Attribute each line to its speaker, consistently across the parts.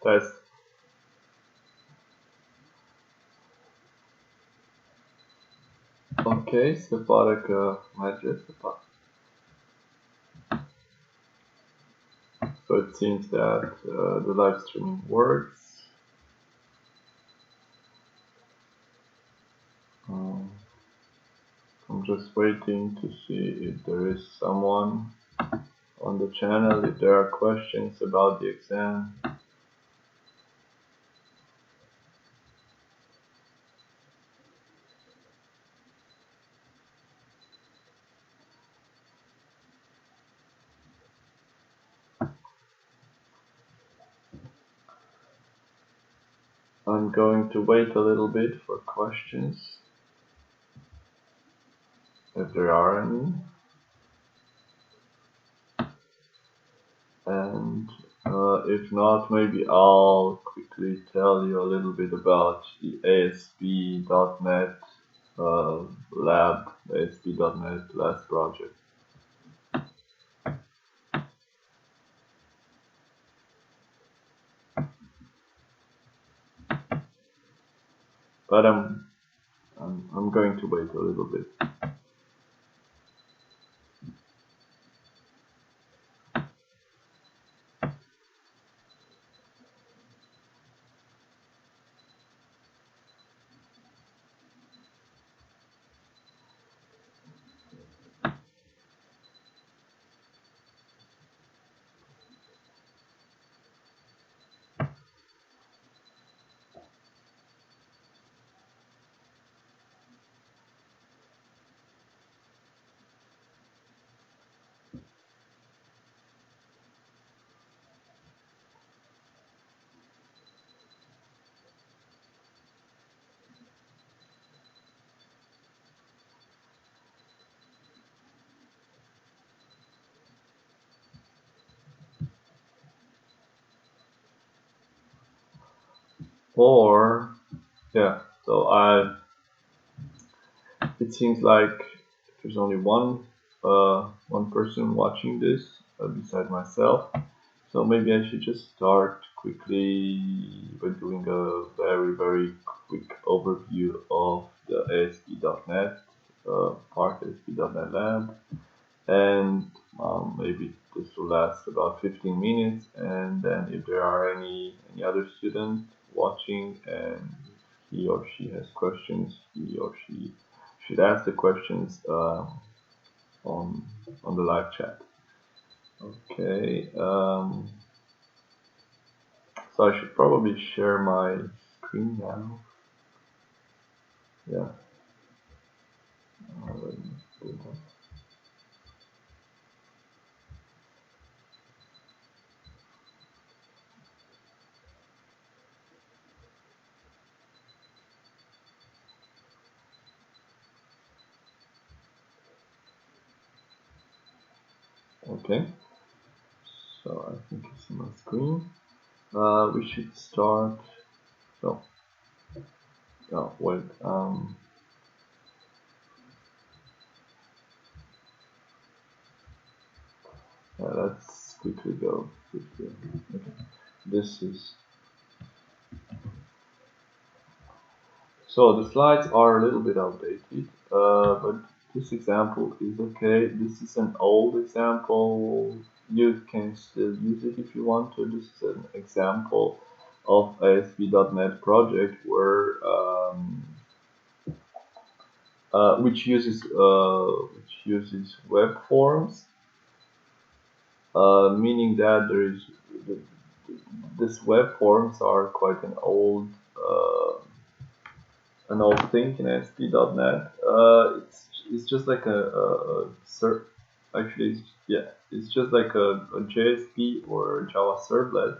Speaker 1: Test. Ok, se pare că merge, se pare. So it seems that the live streaming works. I'm just waiting to see if there is someone on the channel, if there are questions about the exam. I'm going to wait a little bit for questions, if there are any. And if not, maybe I'll quickly tell you a little bit about the ASP.NET lab, the ASP.NET last project. But I'm going to wait a little bit. Or, yeah, so it seems like there's only one person watching this beside myself. So maybe I should just start quickly by doing a very quick overview of the ASP.NET part, ASP.NET Lab, and maybe this will last about 15 minutes, and then if there are any other student watching and he or she has questions, he or she should ask the questions on the live chat. Okay, so I should probably share my screen now. Yeah. Okay. So I think it's on my screen. We should start. So, no, wait. Let's quickly go. Okay. This is. So the slides are a little bit outdated, but this example is okay. This is an old example. You can still use it if you want to. This is an example of ASP.NET project where which uses web forms, meaning that there is this web forms are quite an old thing in ASP.NET. It's just like it's just like a JSP or a Java servlet,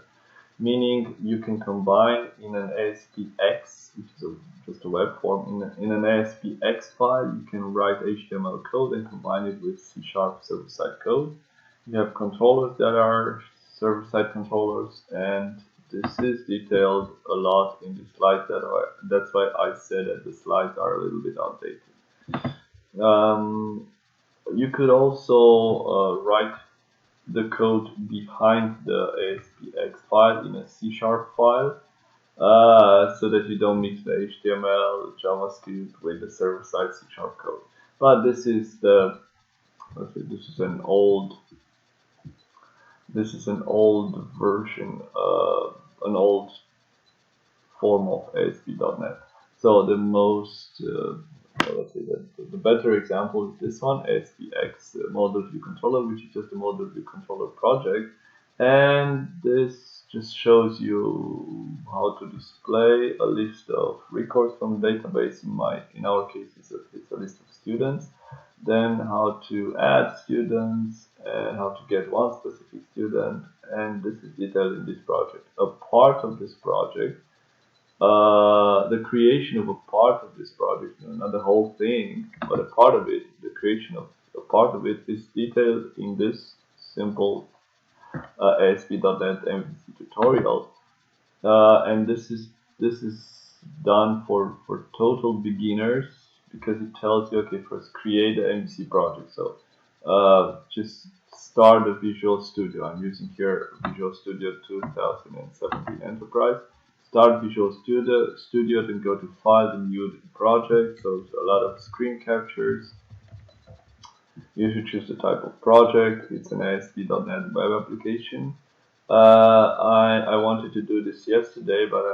Speaker 1: meaning you can combine in an ASPX, which is just a web form, in an ASPX file, you can write HTML code and combine it with C# server-side code. You have controllers that are server-side controllers, and this is detailed a lot in the slides. That's why I said that the slides are a little bit outdated. You could also write the code behind the ASPX file in a C# file, so that you don't mix the HTML, JavaScript with the server-side C# code. But this is the, let's say, this is an old version, an old form of ASP.NET. So the most, let's say that the better example is this one, ASPX Model View Controller, which is just a Model View Controller project. And this just shows you how to display a list of records from the database. In our case, it's a list of students. Then how to add students and how to get one specific student. And this is detailed in this project. A part of this project, the creation of a part of this project, not the whole thing, but a part of it, the creation of a part of it is detailed in this simple ASP.NET MVC tutorial, and this is done for total beginners, because it tells you, okay, first create an MVC project. So just start a Visual Studio. I'm using here Visual Studio 2017 Enterprise. Start Visual Studio, then go to File and New Project. So a lot of screen captures. You should choose the type of project. It's an ASP.NET web application. I wanted to do this yesterday, but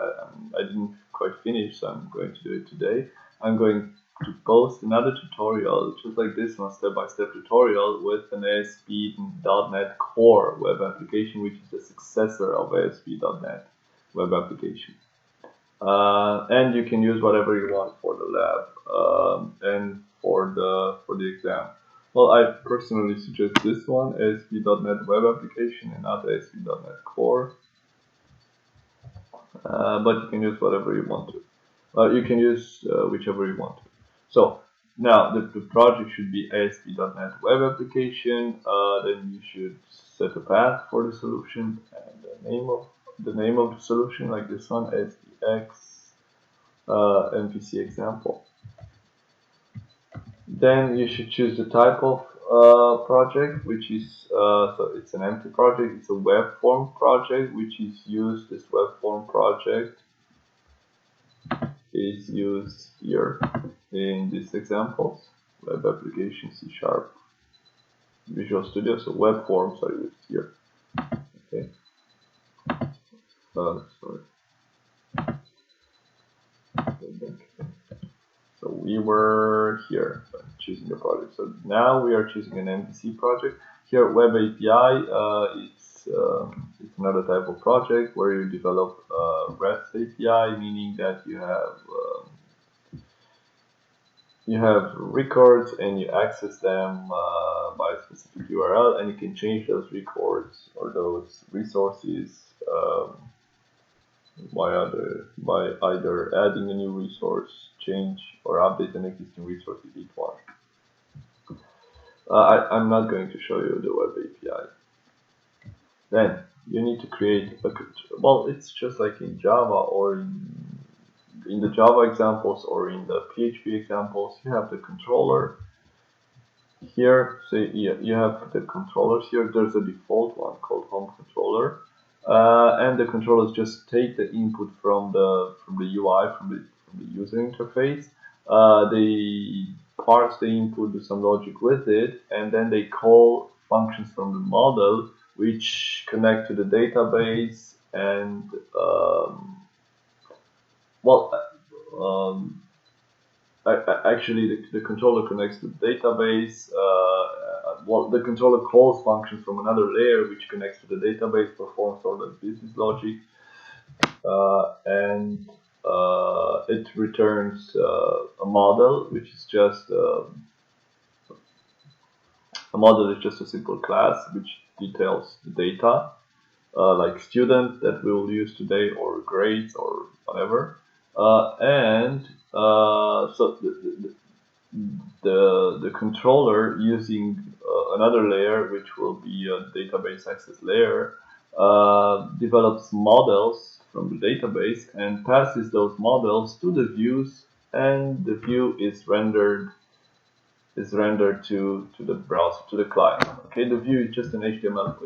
Speaker 1: I didn't quite finish, so I'm going to do it today. I'm going to post another tutorial, just like this one, step-by-step tutorial with an ASP.NET Core web application, which is the successor of ASP.NET web application. And you can use whatever you want for the lab and for the exam. Well, I personally suggest this one, ASP.NET web application, and not ASP.NET Core. But you can use whatever you want to. You can use whichever you want to. So now the project should be ASP.NET web application. Then you should set a path for the solution and the name of the solution, like this one, ASPX MVC example. Then you should choose the type of project, which is so it's an empty project. It's a web form project, which is used. This web form project is used here in these examples: web application, C#, Visual Studio. So web forms are used here. Okay. Sorry. So we were here choosing a project. So now we are choosing an MVC project. Here, Web API, it's another type of project where you develop REST API, meaning that you have records and you access them by a specific URL, and you can change those records or those resources by either adding a new resource, change or update an existing resource if you want. I'm not going to show you the web API. Then you need to create a, well, it's just like in Java or in the Java examples or in the PHP examples. You have the controller here. So you have the controllers here. There's a default one called home controller. And the controllers just take the input from the UI, from the user interface. They parse the input, do some logic with it, and then they call functions from the model which connect to the database. And actually the controller connects to the database. Well, the controller calls functions from another layer which connects to the database, performs all the business logic, and it returns a model, which is just a model is just a simple class which details the data, like student that we will use today, or grades, or whatever, and so the controller, using another layer, which will be a database access layer, develops models from the database and passes those models to the views, and the view is rendered is rendered to the browser, to the client. Okay, the view is just an HTML.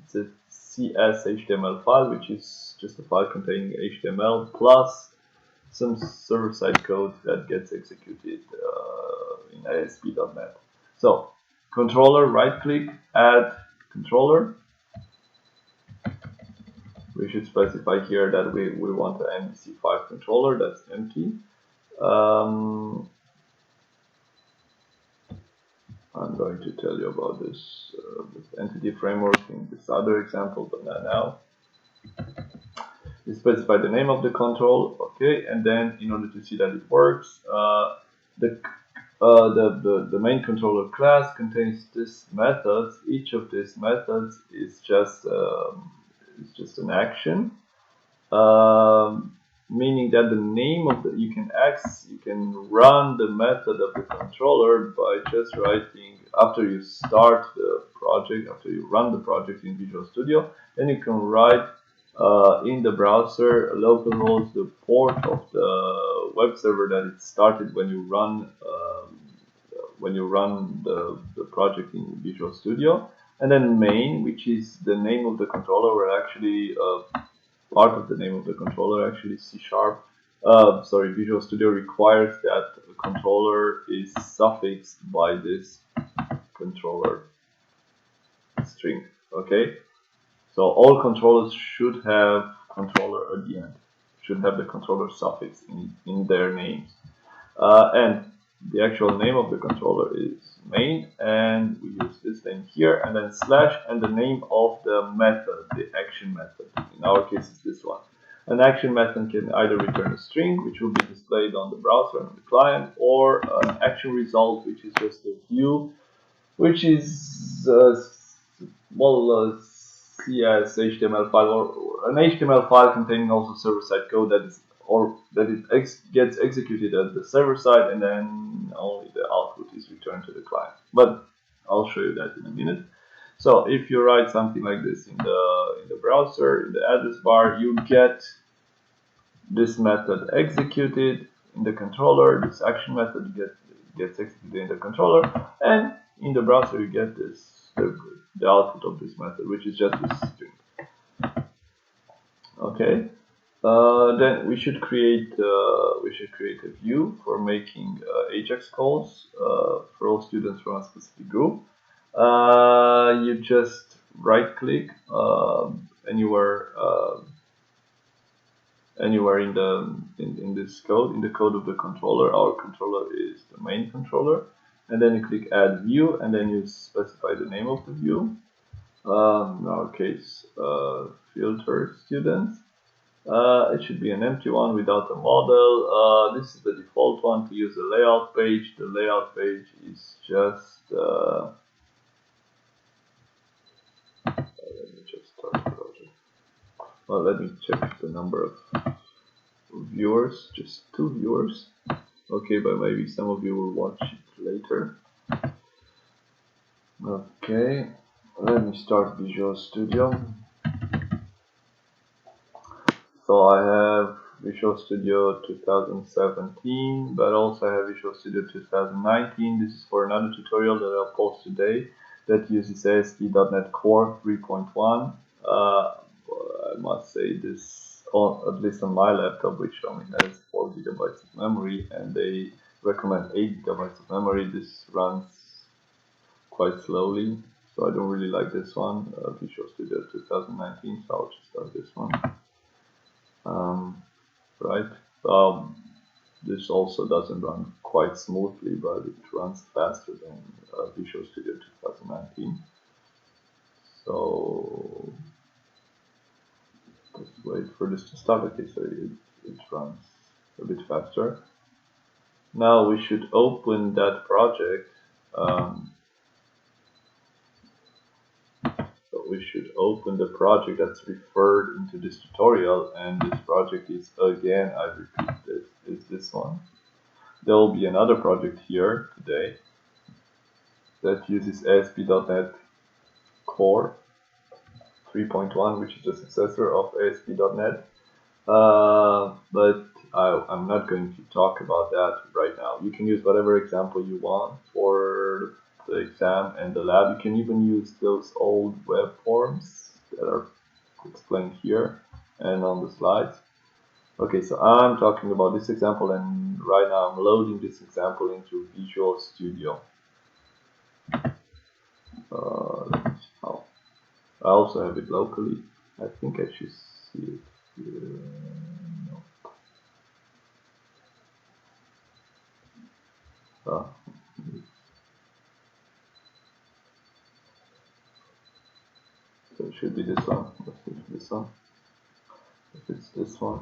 Speaker 1: It's a CS HTML file, which is just a file containing HTML plus some server-side code that gets executed in ASP.NET. So, controller, right-click, add controller. We should specify here that we want an MVC5 controller. That's empty. I'm going to tell you about this entity framework in this other example, but not now. You specify the name of the control, okay, and then in order to see that it works, the main controller class contains these methods. Each of these methods is just an action, meaning that the name of the you can run the method of the controller by just writing after you start the project, after you run the project in Visual Studio, then you can write in the browser localhost the port of the web server that it started when you run the project in Visual Studio, and then main, which is the name of the controller, or actually part of the name of the controller. Actually, Visual Studio requires that the controller is suffixed by this controller string. Okay, so all controllers should have controller at the end, should have the controller suffix in their names, and the actual name of the controller is main, and we use this name here, and then slash and the name of the method, the action method. In our case, it's this one. An action method can either return a string, which will be displayed on the browser and on the client, or an action result, which is just a view, which is CS HTML file, or an HTML file containing also server-side code gets executed at the server side, and then only the output is returned to the client. But I'll show you that in a minute. So if you write something like this in the browser, in the address bar, you get this method executed in the controller. This action method gets executed in the controller, and in the browser you get the output of this method, which is just this string. Okay. Then we should create a view for making AJAX calls for all students from a specific group. You just right-click anywhere in this code, in the code of the controller. Our controller is the main controller, and then you click Add View, and then you specify the name of the view. In our case, filter students. It should be an empty one without a model. This is the default one to use a layout page. The layout page is just let me just start the project. Well, let me check the number of viewers. Just 2 viewers. Okay, but maybe some of you will watch it later. Okay, let me start Visual Studio. So I have Visual Studio 2017, but also I have Visual Studio 2019. This is for another tutorial that I'll post today that uses ASP.NET Core 3.1. I must say this, at least on my laptop, which only has 4 GB of memory, and they recommend 8 GB of memory. This runs quite slowly, so I don't really like this one, Visual Studio 2019, so I'll just start this one. This also doesn't run quite smoothly, but it runs faster than Visual Studio 2019. So just wait for this to start. Okay, so it runs a bit faster. Now we should open that project. We should open the project that's referred into this tutorial, and this project is, again, I repeat this, is this one. There will be another project here today that uses ASP.NET Core 3.1, which is the successor of ASP.NET. But I'm not going to talk about that right now. You can use whatever example you want for the exam and the lab. You can even use those old web forms that are explained here and on the slides. Okay, so I'm talking about this example, and right now I'm loading this example into Visual Studio. Let me see how. I also have it locally. I think I should see it here. No. Ah, so it should be this one. Let's see if this one. If it's this one.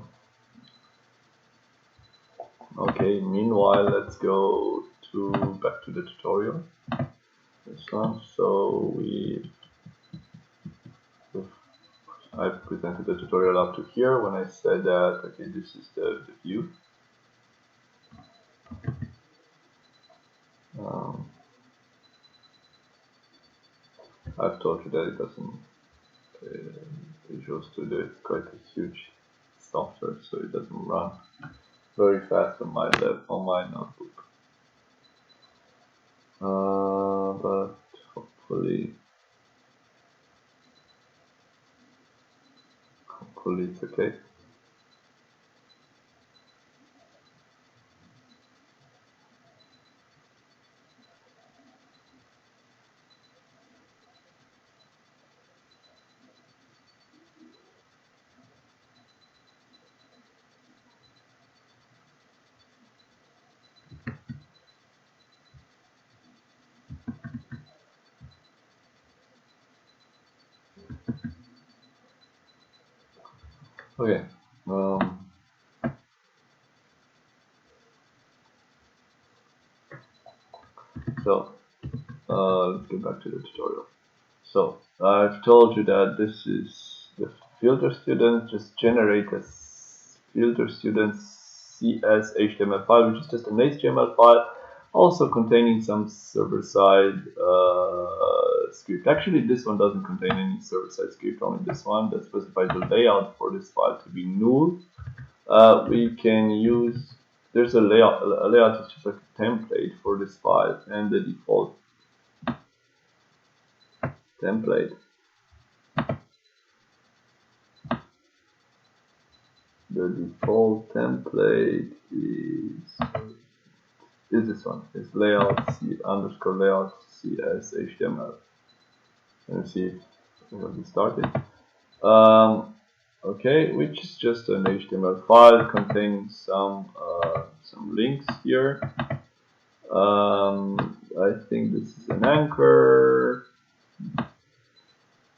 Speaker 1: Okay, meanwhile, let's go back to the tutorial. This one. So I've presented the tutorial up to here when I said that, okay, this is the view. I've told you that it doesn't, Visual Studio is quite a huge software, so it doesn't run very fast on my notebook. But hopefully it's okay. Okay. So let's get back to the tutorial. So I've told you that this is the filter student. Just generate a filter student CS HTML file, which is just an HTML file, also containing some server-side script. Actually, this one doesn't contain any server-side script, only this one that specifies the layout for this file to be null. We can use, there's a layout. A layout is just like a template for this file, and the default template is this one. It's layout c_layout cs html. Let me see if we have started. Okay, which is just an HTML file containing some links here. I think this is an anchor,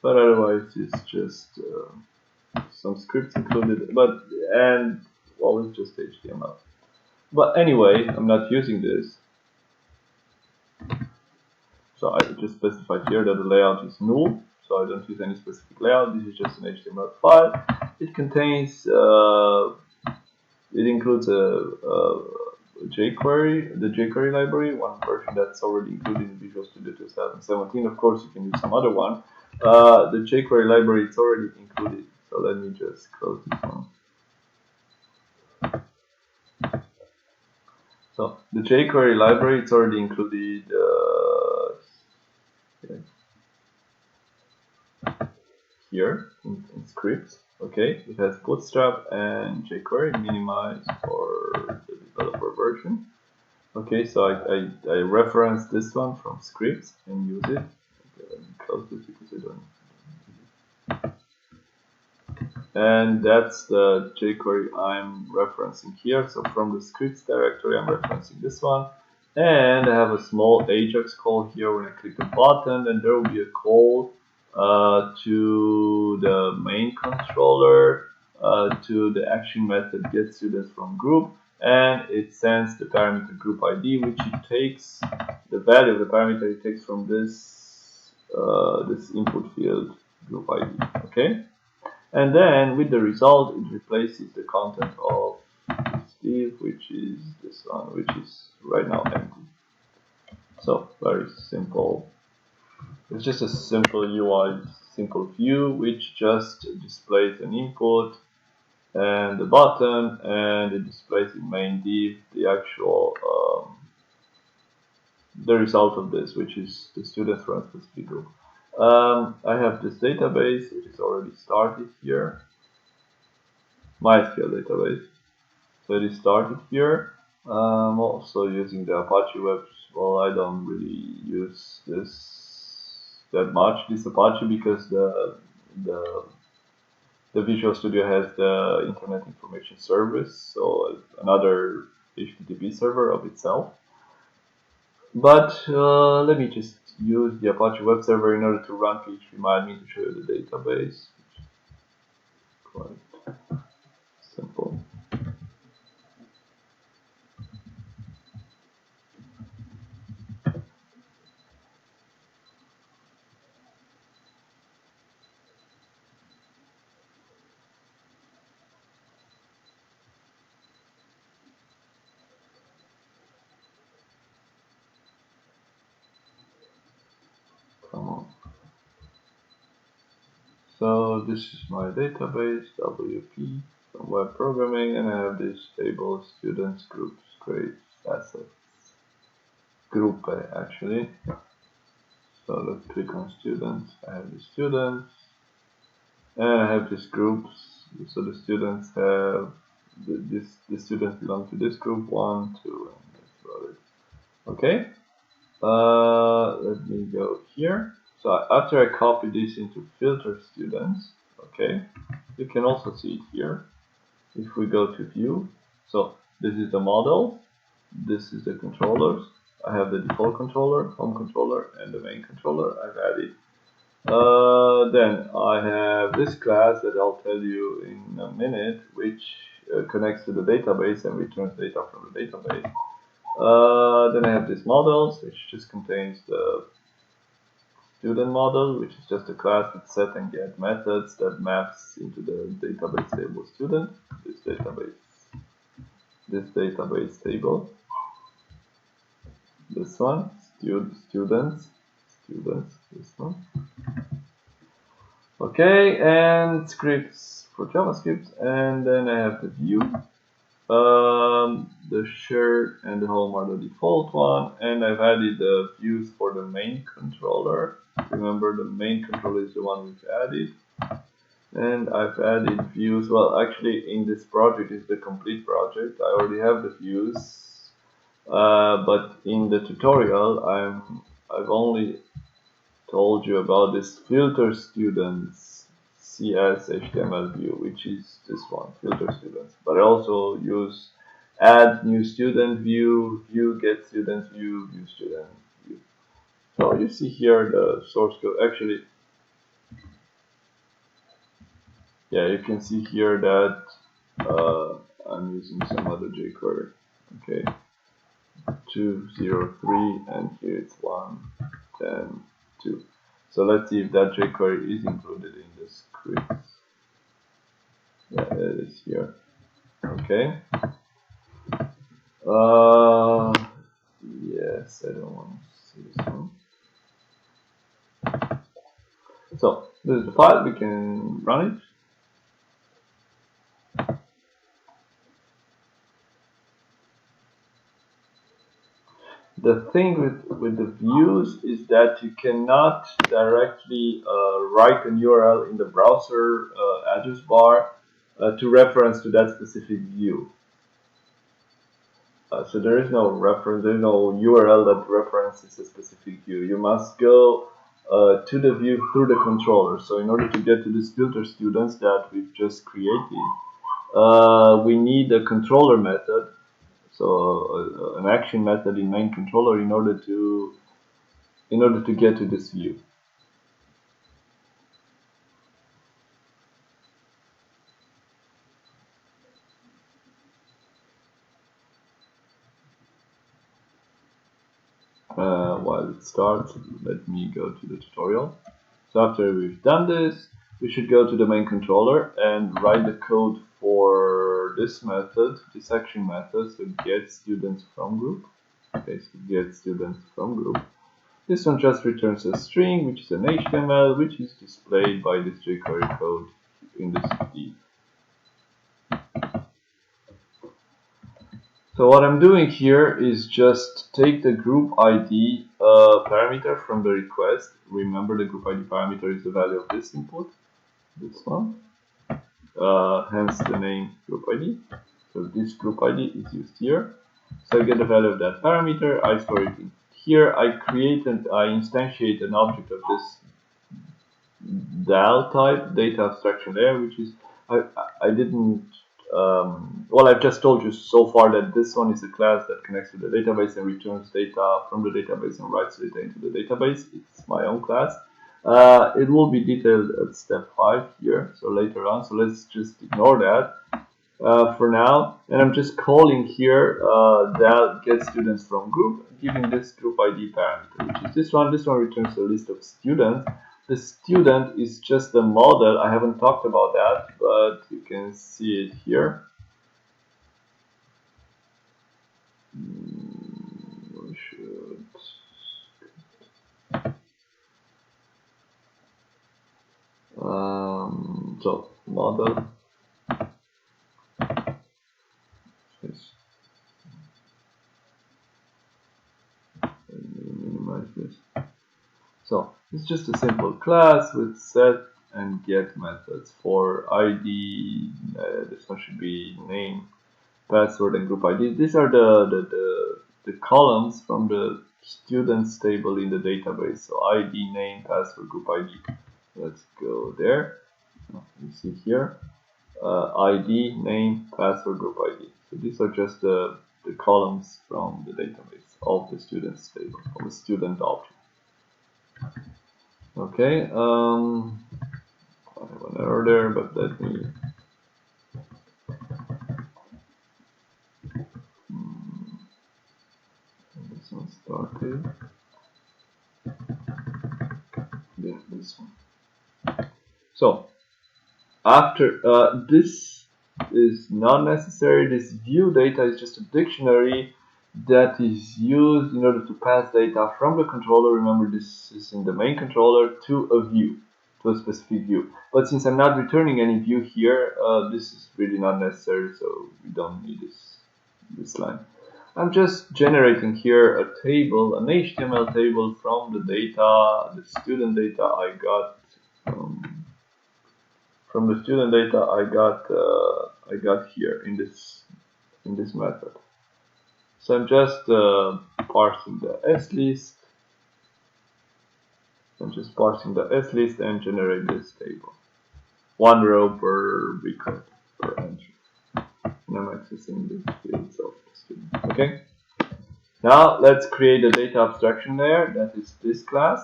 Speaker 1: but otherwise it's just some scripts included. Well, it's just HTML. But anyway, I'm not using this. So I just specified here that the layout is null, so I don't use any specific layout. This is just an HTML file. It contains, it includes a jQuery, the jQuery library, one version that's already included in Visual Studio 2017. Of course, you can use some other one. The jQuery library is already included, so let me just close this one. So the jQuery library, it's already included here in scripts. Okay, it has Bootstrap and jQuery minimized for the developer version. Okay, so I reference this one from scripts and use it. Okay, let me close this because I don't. And that's the jQuery I'm referencing here. So from the scripts directory, I'm referencing this one. And I have a small Ajax call here. When I click the button, and there will be a call to the main controller, to the action method get students from group, and it sends the parameter group ID, which it takes the value of the parameter it takes from this this input field group ID. Okay. And then with the result, it replaces the content of this div, which is this one, which is right now empty. So very simple. It's just a simple UI, simple view, which just displays an input and the button, and it displays in main div the actual the result of this, which is the students from a specific group. I have this database, which is already started here, MySQL database. So it is started here. I'm also using the Apache Web. Well, I don't really use this that much, this Apache, because the Visual Studio has the Internet Information Service, so another HTTP server of itself. But let me just use the Apache Web Server in order to run phpMyAdmin to show you the database. Quite simple. Come on. So this is my database, WP, from web programming, and I have this table, students, groups, grades, assets, group actually. So let's click on students. I have the students, and I have these groups. So the students have the students belong to this group 1, 2, and that's about it. Okay. Let me go here. So after I copy this into filter students, okay, you can also see it here. If we go to view, so this is the model, this is the controllers. I have the default controller, home controller, and the main controller I've added. Then I have this class that I'll tell you in a minute, which connects to the database and returns data from the database. Then I have these models, which just contains the student model, which is just a class with set and get methods that maps into the database table student. This database table. This one, students, this one. Okay, and scripts for JavaScript, and then I have the view. The shared and the home are the default one, and I've added the views for the main controller. Remember, the main controller is the one we've added. And I've added views. Well, actually, in this project is the complete project. I already have the views, but in the tutorial, I've only told you about this filter students CS HTML view, which is this one, filter students. But I also use add new student view, view get students view, view student view. So you see here the source code. Actually, yeah, you can see here that I'm using some other jQuery. Okay, 203, and here it's 110. 2. So let's see if that jQuery is included in the script. Yeah, it is here. Okay. Yes, I don't want to see this one. So this is the file. We can run it. The thing with the views is that you cannot directly write an URL in the browser address bar to reference to that specific view. So there is no reference, there is no URL that references a specific view. You must go to the view through the controller. So in order to get to this filter students that we've just created, we need a controller method. So an action method in main controller in order to get to this view. While it starts, let me go to the tutorial. So after we've done this, we should go to the main controller and write the code for this method, this action method, so get students from group. Okay, so get students from group. This one just returns a string, which is an HTML, which is displayed by this jQuery code in this div. So what I'm doing here is just take the group ID parameter from the request. Remember, the group ID parameter is the value of this input, this one. Hence the name group ID. So this group ID is used here. So I get the value of that parameter. I store it in here. I instantiate an object of this DAL type, data abstraction layer, which is I didn't. Well, I've just told you so far that this one is a class that connects to the database and returns data from the database and writes data into the database. It's my own class. It will be detailed at step 5 here, so later on. So let's just ignore that for now. And I'm just calling here that get students from group, giving this group ID parameter, which is this one. This one returns a list of students. The student is just a model. I haven't talked about that, but you can see it here. So model. Yes. Let me minimize this. So it's just a simple class with set and get methods for ID. This one should be name, password, and group ID. These are the columns from the students table in the database. So ID, name, password, group ID. Let's go there. You see here, ID, name, password, group ID. So these are just the columns from the database of the students table, of a student object. Okay, I have an error there, but let me this one started. Yeah, this one. So after this is not necessary. This view data is just a dictionary that is used in order to pass data from the controller. Remember, this is in the main controller to a view, to a specific view. But since I'm not returning any view here, this is really not necessary, so we don't need this line. I'm just generating here a table, an HTML table from the data, the student data I got. From the student data I got here in this method. So I'm just parsing the slist. I'm just parsing the slist and generate this table. 1 row per record per entry. And I'm accessing the fields of the student. Okay. Now let's create a data abstraction layer. That is this class.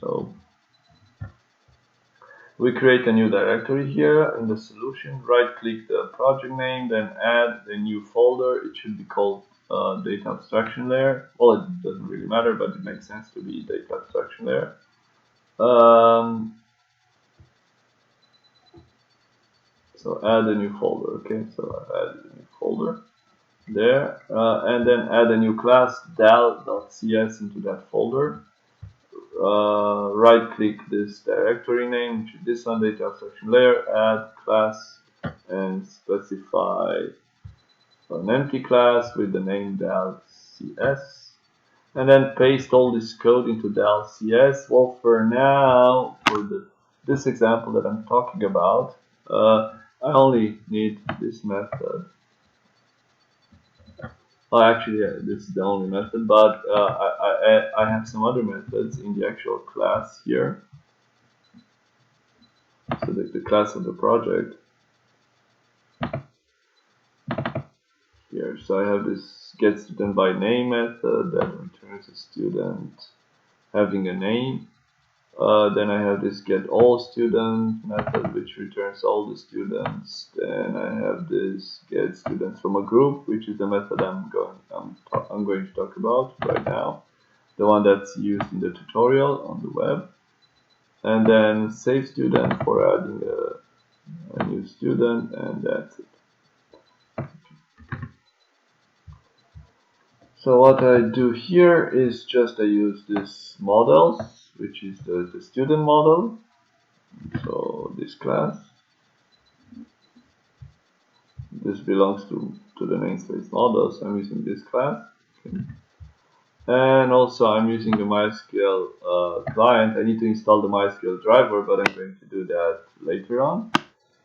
Speaker 1: So we create a new directory here in the solution, right click the project name, then add a new folder. It should be called data abstraction layer. Well, it doesn't really matter, but it makes sense to be data abstraction layer. So add a new folder. Okay, so I added a new folder there, and then add a new class dal.cs into that folder. Right click this directory name, which is this one, data abstraction layer, add class, and specify an empty class with the name dal.cs, and then paste all this code into dal.cs. Well, for now, for this example that I'm talking about, I only need this method. Oh, actually, yeah, this is the only method, but I have some other methods in the actual class here. So the class of the project here. So I have this get student by name method that returns a student having a name. Then I have this get all student method, which returns all the students. Then I have this get students from a group, which is the method I'm going to talk about right now, the one that's used in the tutorial on the web. And then save student for adding a new student, and that's it. So what I do here is just I use this model, which is the student model. So this class. this belongs to the namespace model, so I'm using this class. Okay. And also I'm using the MySQL client. I need to install the MySQL driver, but I'm going to do that later on.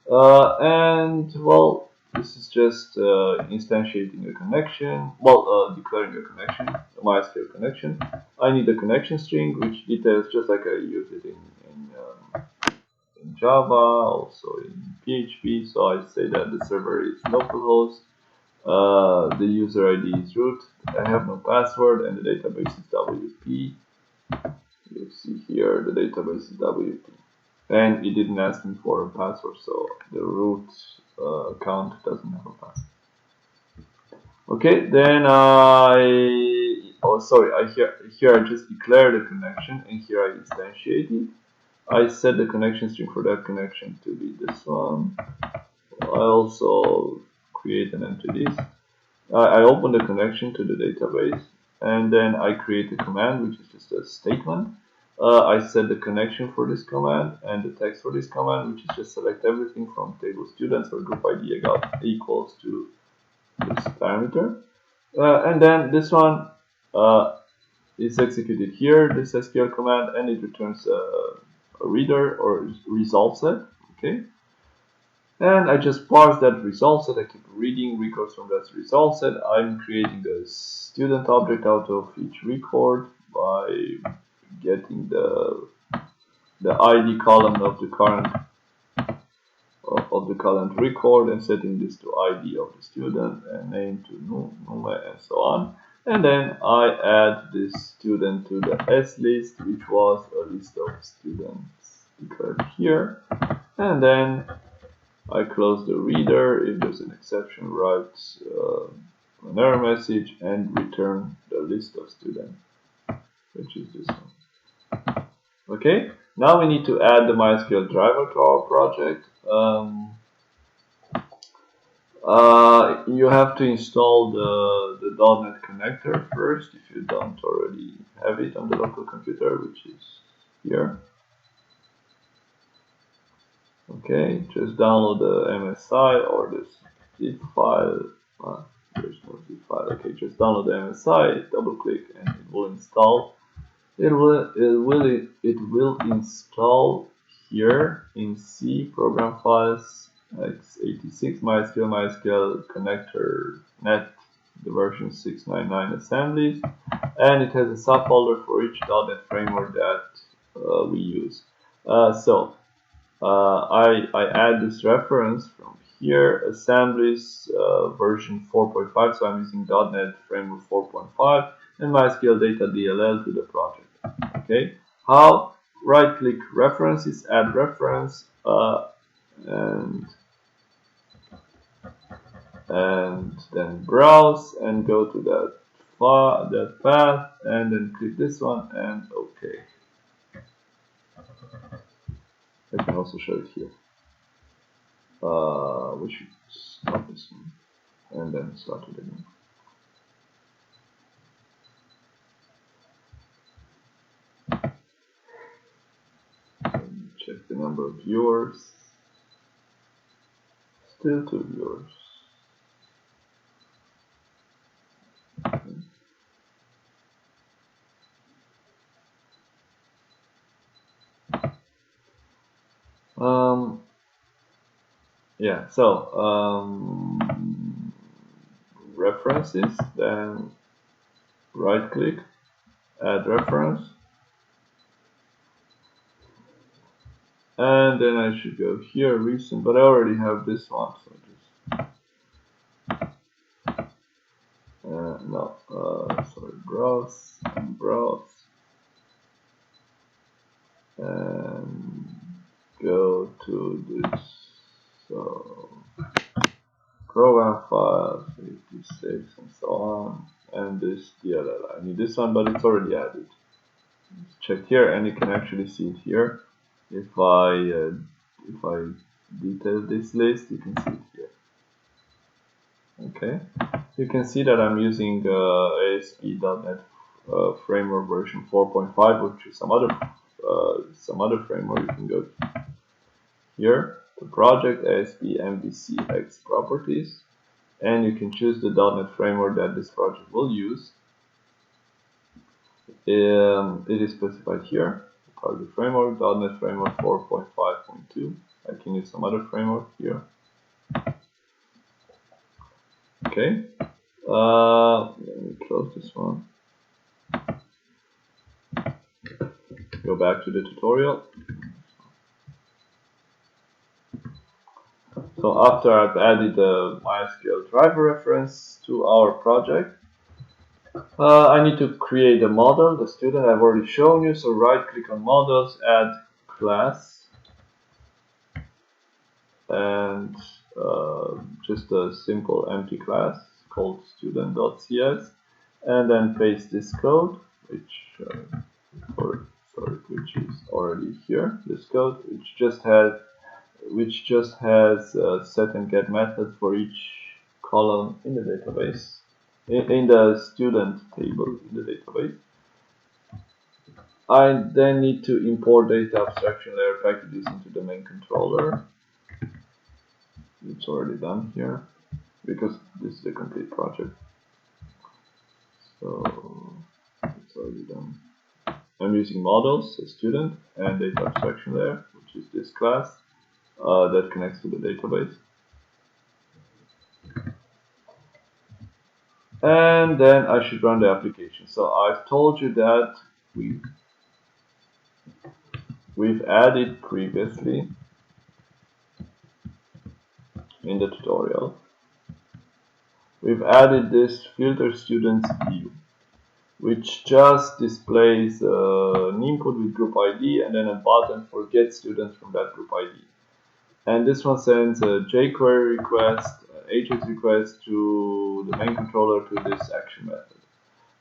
Speaker 1: And well, this is just instantiating a connection, well, declaring a connection, a MySQL connection. I need a connection string, which details just like I use it in Java, also in PHP. So I say that the server is localhost, the user ID is root, I have no password, and the database is WP. You see here the database is WP. And it didn't ask me for a password, so the root account doesn't have a password. Okay, then here I just declare the connection, and here I instantiate it. I set the connection string for that connection to be this one. I also create an empty disk. I open the connection to the database, and then I create a command, which is just a statement. I set the connection for this command and the text for this command, which is just select everything from table students or group ID equals to this parameter. And then this one is executed here, this SQL command, and it returns a reader or result set. Okay. And I just parse that result set. I keep reading records from that result set. I'm creating a student object out of each record by getting the ID column of the current record and setting this to ID of the student and name to nume and so on. And then I add this student to the S list, which was a list of students declared here. And then I close the reader. If there's an exception, write an error message and return the list of students, which is this one. Okay, now we need to add the MySQL driver to our project. You have to install the .NET connector first if you don't already have it on the local computer, which is here. Okay, just download the MSI or the zip file. There's no zip file. Okay, just download the MSI, double click, and it will install. It will install here in C program files x86 MySQL connector net, the version 699 assemblies, and it has a subfolder for each .NET framework that we use. I add this reference from here, assemblies version 4.5, so I'm using .NET Framework 4.5 and MySQL Data DLL to the project. Okay, how? Right click references, add reference, and then browse and go to that path, and then click this one and OK. I can also show it here. We should stop this one and then start it again. And check the number of viewers. Still 2 viewers. Yeah, so references, then right click, add reference, and then I should go here, recent, but I already have this one, so just sorry, browse and browse, and go to this. So program files 86 and so on, and this DLL. I need this one, but it's already added. Let's check here, and you can actually see it here. If I detail this list, you can see it here. Okay, you can see that I'm using ASP.NET Framework version 4.5, which is some other framework. You can go here the project ASP MVCX properties, and you can choose the .NET framework that this project will use. It is specified here. Target framework, .NET framework 4.5.2. I can use some other framework here. Okay. Let me close this one. Go back to the tutorial. So after I've added the MySQL driver reference to our project, I need to create a model, the student I've already shown you. So right click on models, add class, and just a simple empty class called student.cs, and then paste this code, which is already here. This code, which just has set and get methods for each column in the database, in the student table in the database. I then need to import data abstraction layer packages into the main controller. It's already done here because this is a complete project. So it's already done. I'm using models, a student, and data abstraction layer, which is this class that connects to the database. And then I should run the application. So I've told you that we've added previously in the tutorial. We've added this filter students view, which just displays an input with group ID and then a button for get students from that group ID. And this one sends a jQuery request, AJAX request to the main controller to this action method.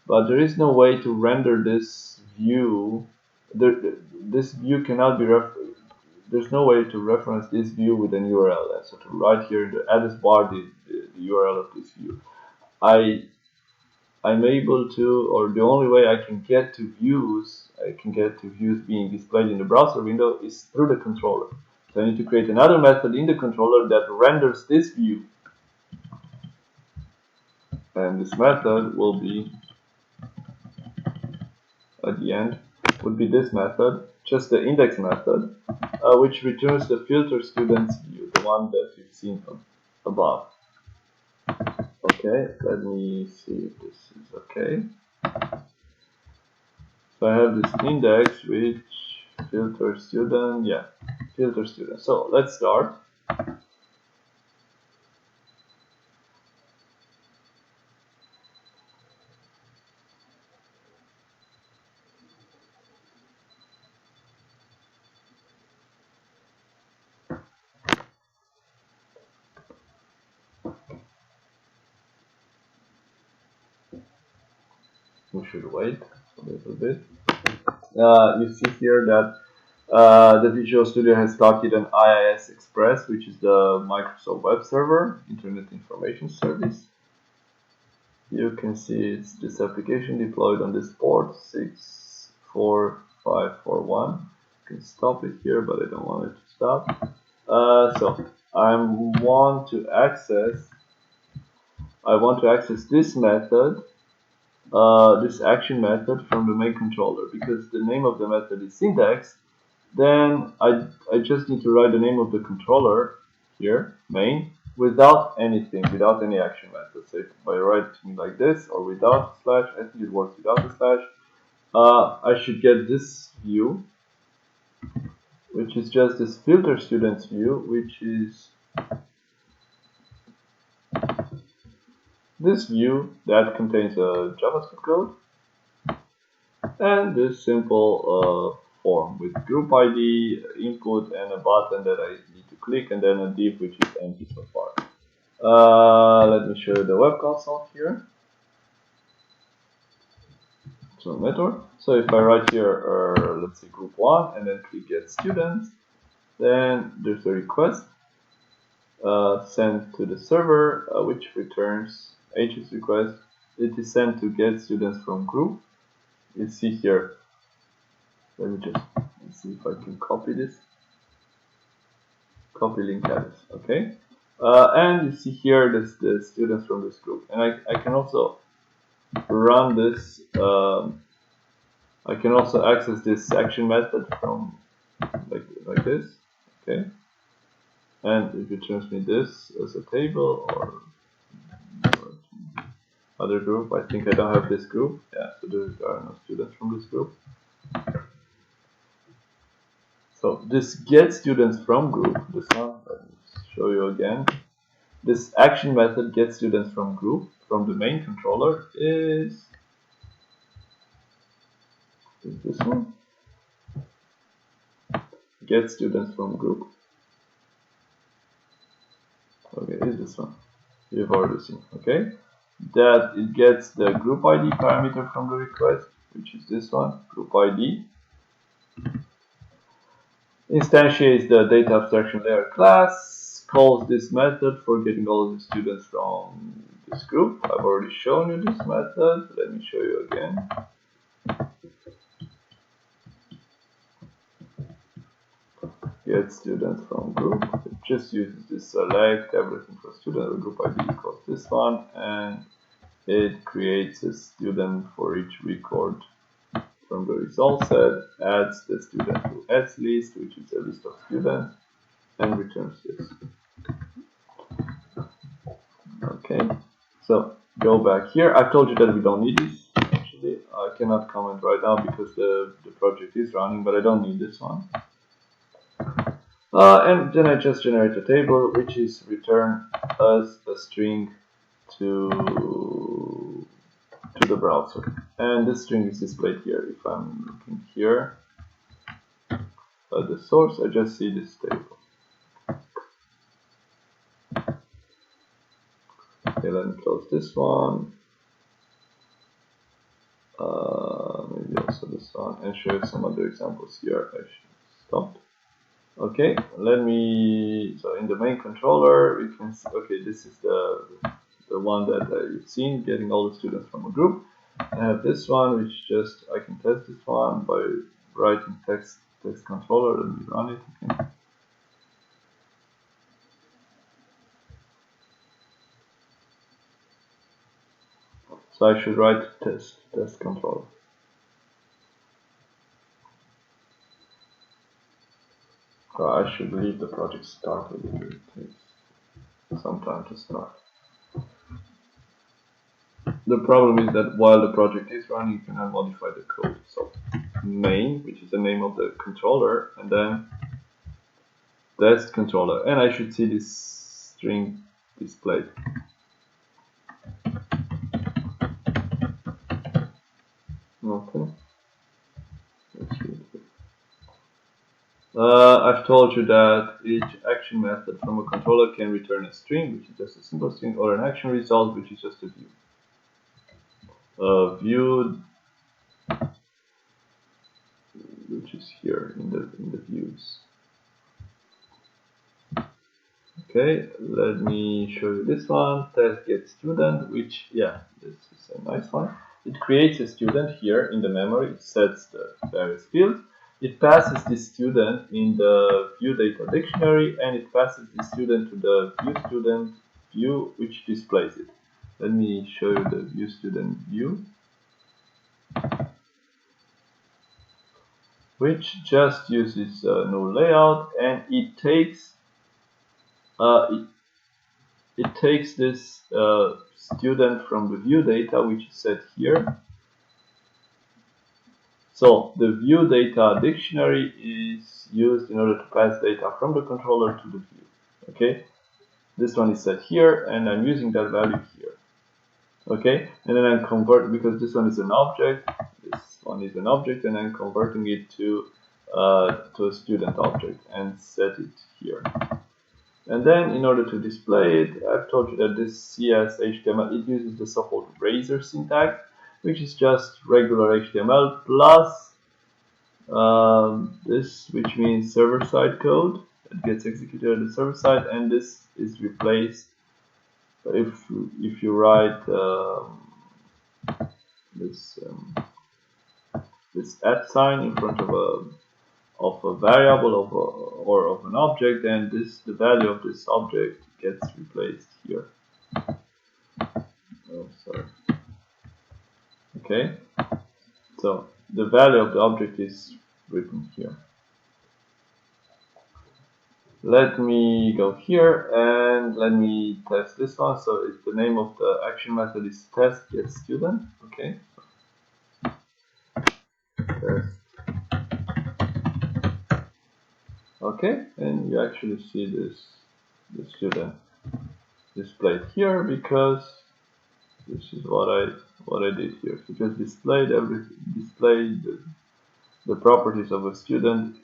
Speaker 1: But there is no way to render this view. This view cannot be there's no way to reference this view with an URL. So to write here in the address bar the URL of this view. I'm able to, or the only way I can get to views, being displayed in the browser window is through the controller. So I need to create another method in the controller that renders this view. And this method will be, at the end, would be this method, just the index method, which returns the filter students view, the one that you've seen above. Okay, let me see if this is okay. So I have this index which filter student, yeah, filter student. So let's start. We should wait a little bit. You see here that the Visual Studio has started an IIS Express, which is the Microsoft Web Server, Internet Information Service. You can see it's this application deployed on this port 64541. You can stop it here, but I don't want it to stop. So I want to access this method. This action method from the main controller, because the name of the method is syntax. Then I just need to write the name of the controller here, main, without anything, without any action method. So if I write it like this or without slash, I think it works without the slash. I should get this view, which is just this filter students view, which is this view that contains a JavaScript code and this simple form with group ID, input, and a button that I need to click, and then a div which is empty so far. Let me show you the web console here. So method. So if I write here, let's say group 1, and then click get students, then there's a request sent to the server, which returns AJAX request. It is sent to get students from group. You see here. Let me see if I can copy this. copy link address. Okay, and you see here the students from this group, and I can also run this. I can also access this action method from like this. Okay, and it returns me this as a table or other group. I think I don't have this group. Yeah, so there are no students from this group. So this get students from group, this one, let me show you again. This action method get students from group from the main controller is this one. Get students from group. Okay, is this one. You've already seen. Okay, that it gets the group ID parameter from the request, which is this one, group ID. Instantiates the data abstraction layer class, calls this method for getting all of the students from this group. I've already shown you this method. Let me show you again. Get students from group. It just uses this select everything for student or group ID equals this one, and it creates a student for each record from the result set, adds the student to S list, which is a list of students, and returns this. Okay, so go back here. I've told you that we don't need this. Actually, I cannot comment right now because the project is running, but I don't need this one. And then I just generate a table which is return as a string to the browser, and this string is displayed here. If I'm looking here at the source, I just see this table. Okay, let me close this one, maybe also this one, and show you some other examples here. I should stop. Okay, let me, so in the main controller, you can see, okay, this is the one that you've seen, getting all the students from a group. I have this one, which just, I can test this one by writing text controller. Let me run it. Okay. So I should write test controller. So I should leave the project started. It takes some time to start. The problem is that while the project is running, you cannot modify the code. So main, which is the name of the controller, and then test controller, and I should see this string displayed. Okay. I've told you that each action method from a controller can return a string, which is just a simple string, or an action result, which is just a view. View, which is here in the views. Okay, let me show you this one. Test get student, which, yeah, this is a nice one. It creates a student here in the memory. It sets the various fields. It passes this student in the view data dictionary, and it passes the student to the view student view, which displays it. Let me show you the view student view, which just uses no layout, and it takes this student from the view data, which is set here. So the view data dictionary is used in order to pass data from the controller to the view. Okay, this one is set here, and I'm using that value here. Okay, and then I'm converting, because this one is an object, this one is an object, and I'm converting it to a student object and set it here. And then in order to display it, I've told you that this CS HTML, it uses the so-called razor syntax, which is just regular HTML plus this, which means server-side code that gets executed at the server side, and this is replaced if you write this @ sign in front of of a variable or of an object, then the value of this object gets replaced here. Oh, sorry. Okay, so the value of the object is written here. Let me go here and let me test this one. So it's the name of the action method is test get student. Okay. Test. Okay, and you actually see the student displayed here because this is what I did here. So just displayed the properties of a student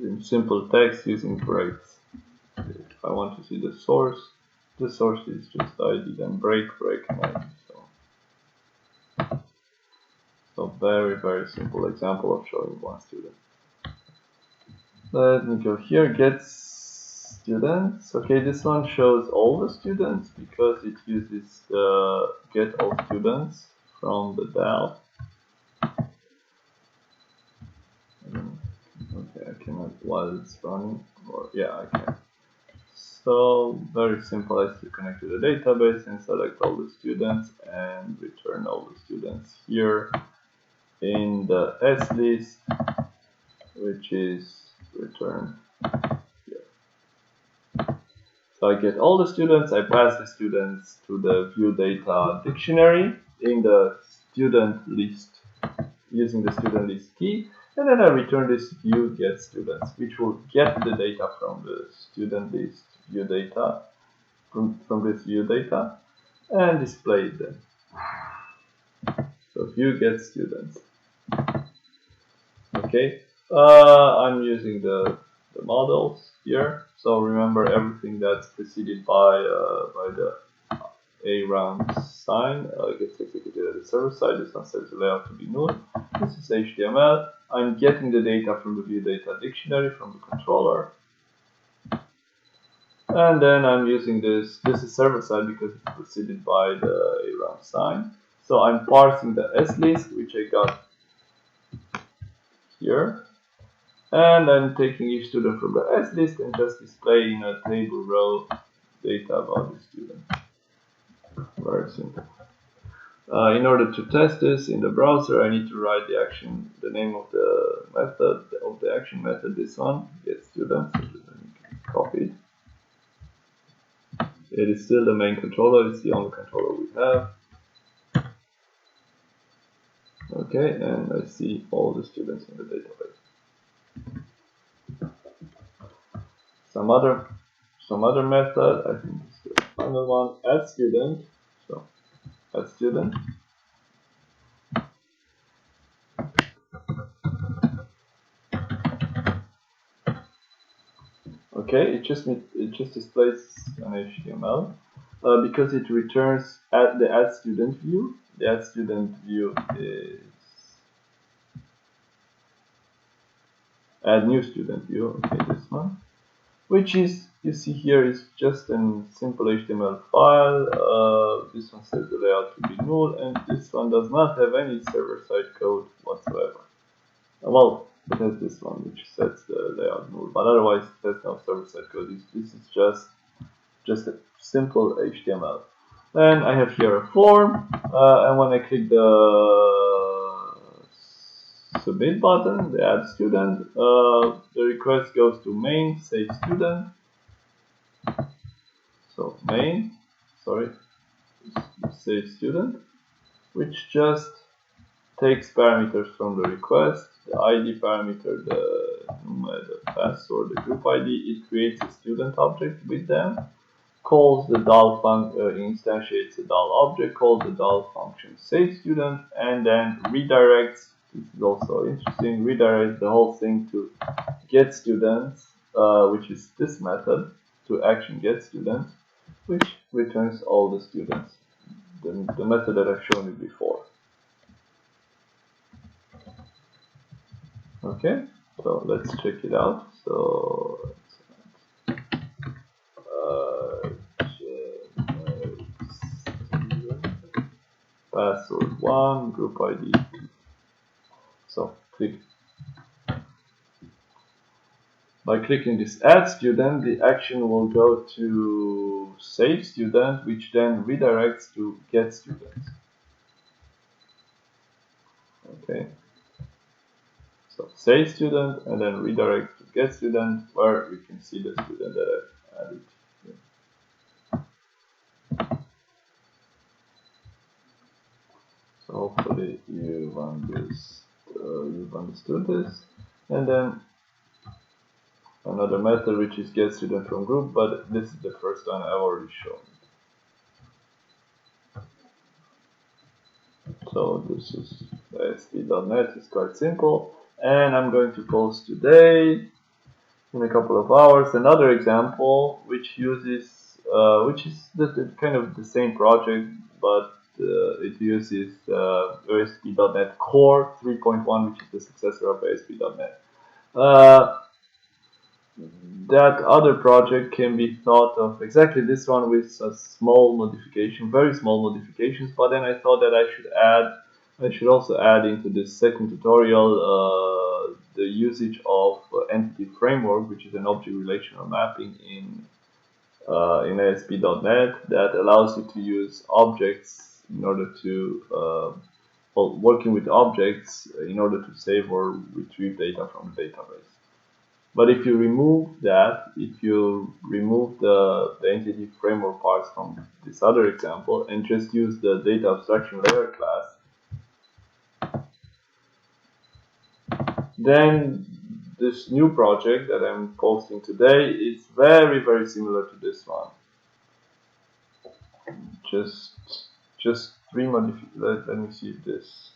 Speaker 1: in simple text using breaks. If I want to see the source is just ID, then break and ID. So very, very simple example of showing one student. Let me go here, get students. Okay, this one shows all the students because it uses the get all students from the DAO. Okay, I cannot while it's running, or yeah, I can. So very simple. I still connect to the database and select all the students and return all the students here in the S list, which is returned here. So I get all the students, I pass the students to the view data dictionary in the student list using the student list key, and then I return this view get students, which will get the data from the student list view data from this view data and display them. So view get students. Okay, I'm using the models here. So remember everything that's preceded by the a round sign gets executed at the server side. This one sets the layout to be null. This is HTML. I'm getting the data from the view data dictionary from the controller. And then I'm using this is server side because it's preceded by the a round sign. So I'm parsing the S list, which I got here. And I'm taking each student from the S list and just displaying a table row data about the student. Very simple. In order to test this in the browser, I need to write the name of the method of the action method. This one, get student. So let me copy it. It is still the main controller. It's the only controller we have. Okay, and I see all the students in the database. Some other method, I think it's the final one, add student. So add student. Okay, it just displays an HTML because it returns the add student view. The add student view is add new student view. Okay, this one, which is, you see here, is just a simple HTML file. This one says the layout to be null, and this one does not have any server-side code whatsoever. Well, it has this one which sets the layout null, but otherwise it has no server-side code. This is just a simple HTML. Then I have here a form, and when I click the submit button, the add student, the request goes to main save student. So main, sorry, save student, which just takes parameters from the request, the ID parameter, the password, the group ID. It creates a student object with them, calls the DAL instantiates a DAL object, calls the DAL function save student, and then redirects. This is also interesting. Redirects the whole thing to get students, which is this method, to action get students, which returns all the students. The method that I've shown you before. Okay, so let's check it out. So password 1, group ID. So click By clicking this add student, the action will go to save student, which then redirects to get student. Okay. So save student and then redirect to get student, where we can see the student that I've added. So hopefully you've understood this. And then another method which is get student from group, but this is the first one I've already shown. So this is ASP.NET, it's quite simple. And I'm going to post today, in a couple of hours, another example which uses, which is the kind of the same project, but it uses ASP.NET Core 3.1, which is the successor of ASP.NET. That other project can be thought of exactly this one with a small modification, very small modifications, but then I thought that I should also add into this second tutorial the usage of entity framework, which is an object relational mapping in ASP.NET that allows you to use objects in order to working with objects in order to save or retrieve data from the database. But if you remove that, if you remove the entity framework parts from this other example and just use the data abstraction layer class, then this new project that I'm posting today is very, very similar to this one. Just three modifications. Let me see this.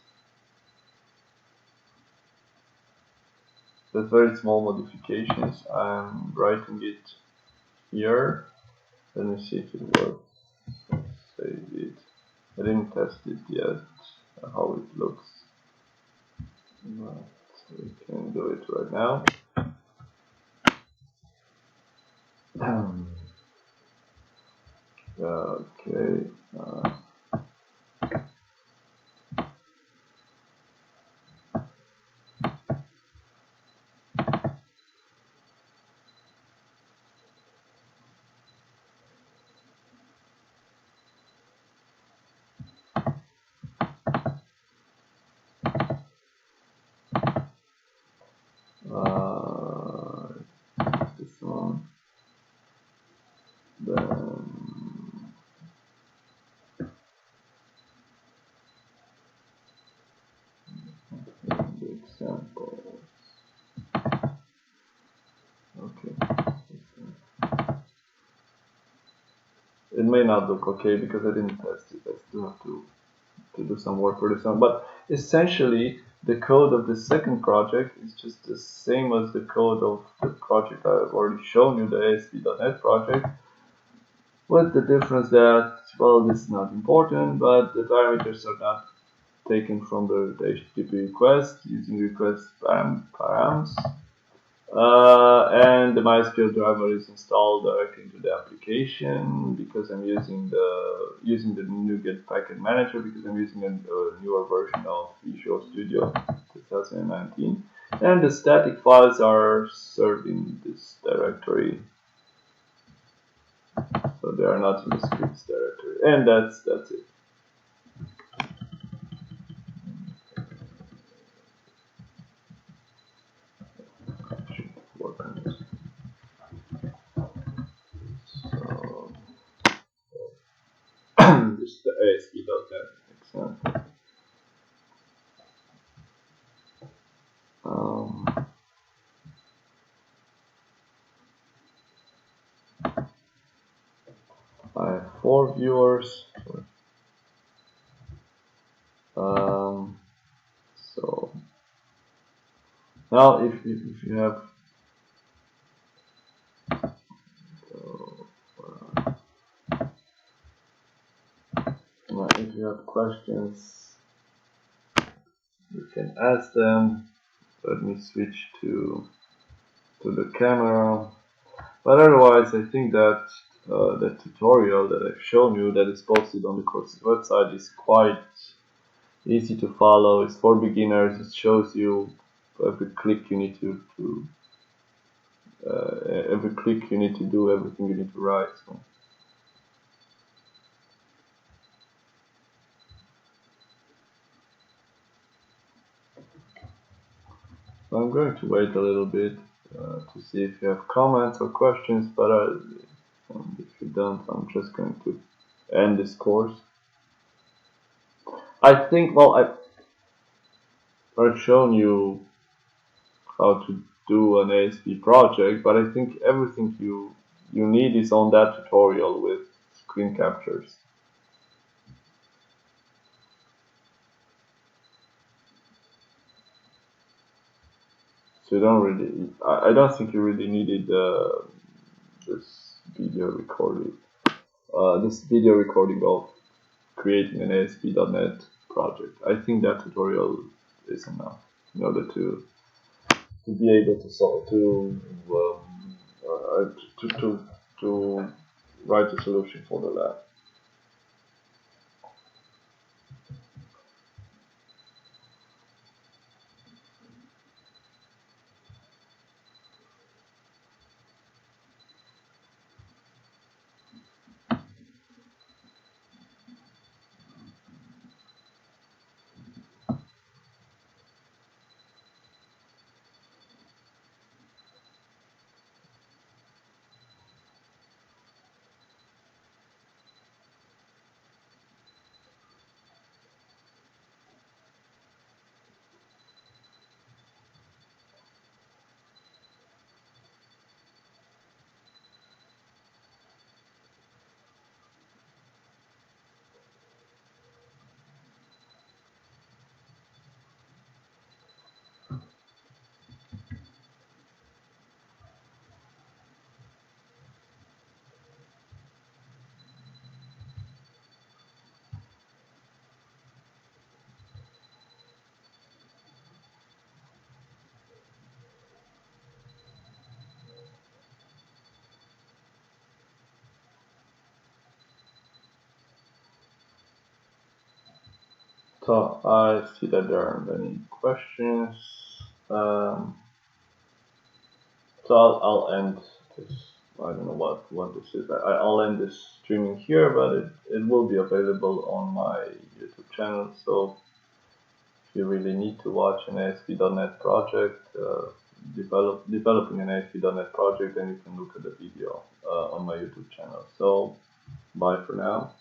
Speaker 1: There's very small modifications. I'm writing it here. Let me see if it works. Let's save it. I didn't test it yet, how it looks. But we can do it right now. Okay. This one. Then the examples. Okay. It may not look okay because I didn't test it. I still have to do some work for this one. But essentially, the code of the second project is just the same as the code of the project I've already shown you, the ASP.NET project. With the difference that, well, this is not important, but the parameters are not taken from the HTTP request using request params. And the MySQL driver is installed directly into the application because I'm using the NuGet package manager because I'm using a newer version of Visual Studio 2019, and the static files are served in this directory, so they are not in the scripts directory, and that's it. This is the ASP.NET example. I have 4 viewers. So now if you have if you have questions, you can ask them. Let me switch to the camera. But otherwise, I think that the tutorial that I've shown you that is posted on the course's website is quite easy to follow. It's for beginners. It shows you every click you need to every click you need to do, everything you need to write. So I'm going to wait a little bit to see if you have comments or questions, but if you don't, I'm just going to end this course. I think, well, I've shown you how to do an ASP project, but I think everything you need is on that tutorial with screen captures. So you don't really, I don't think you really needed this video recording. This video recording of creating an ASP.NET project. I think that tutorial is enough in order to be able to solve to write a solution for the lab. So I see that there aren't any questions. So I'll end this. I don't know what this is. I'll end this streaming here, but it will be available on my YouTube channel. So if you really need to watch an ASP.NET project, developing an ASP.NET project, then you can look at the video on my YouTube channel. So bye for now.